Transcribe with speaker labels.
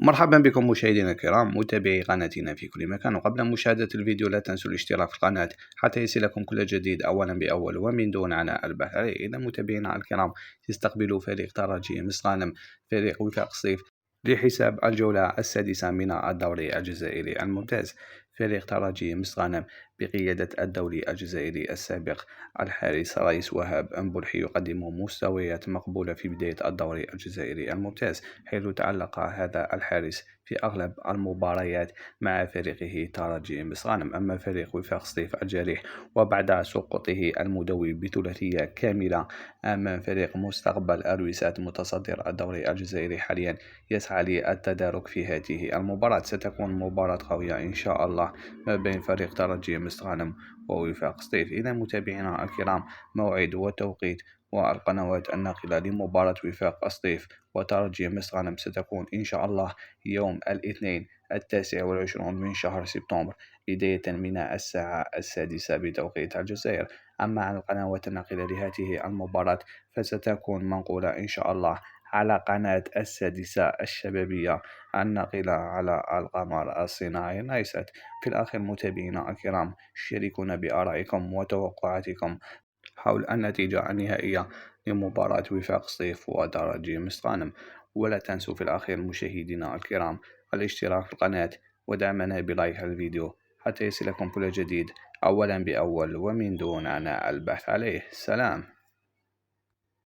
Speaker 1: مرحبا بكم مشاهدينا الكرام متابعي قناتنا في كل مكان. وقبل مشاهدة الفيديو لا تنسوا الاشتراك في القناة حتى يصلكم كل جديد أولا بأول ومن دون عناء البحث عليه. إذا متابعينا الكرام يستقبل فريق ترجي مصر غانم فريق وفاق الصيف لحساب الجولة السادسة من الدوري الجزائري الممتاز. فريق ترجي مصر غانم بقيادة الدولي الجزائري السابق الحارس رئيس وهاب أنبلحي يقدم مستويات مقبولة في بداية الدوري الجزائري الممتاز، حيث تعلق هذا الحارس في أغلب المباريات مع فريقه ترجي مصر غانم. أما فريق وفاق سطيف الجريح وبعد سقوطه المدوي بثلاثية كاملة أمام فريق مستقبل أرويسات متصدر الدوري الجزائري حاليا يسعى للتدارك في هذه المباراة. ستكون مباراة قوية إن شاء الله ما بين فريق ترجي مصر غانم ووفاق سطيف. إذا متابعينا الكرام موعد وتوقيت والقنوات الناقلة لمباراة وفاق سطيف وترجي مصر غانم ستكون إن شاء الله يوم الاثنين 29 من شهر سبتمبر بداية من الساعة 6 بتوقيت الجزائر. أما عن القنوات الناقلة لهذه المباراة فستكون منقولة إن شاء الله على قناة 6 الشبابية الناقلة على القمر الصناعي نايسات. في الأخير متابعينا الكرام شاركونا بآرائكم وتوقعاتكم حول النتيجة النهائية لمباراة وفاق سطيف وترجي مصر غانم. ولا تنسوا في الأخير مشاهدينا الكرام الاشتراك في القناة ودعمنا بلايك الفيديو حتى يصلكم كل جديد أولا بأول ومن دون عناء البحث عليه. سلام.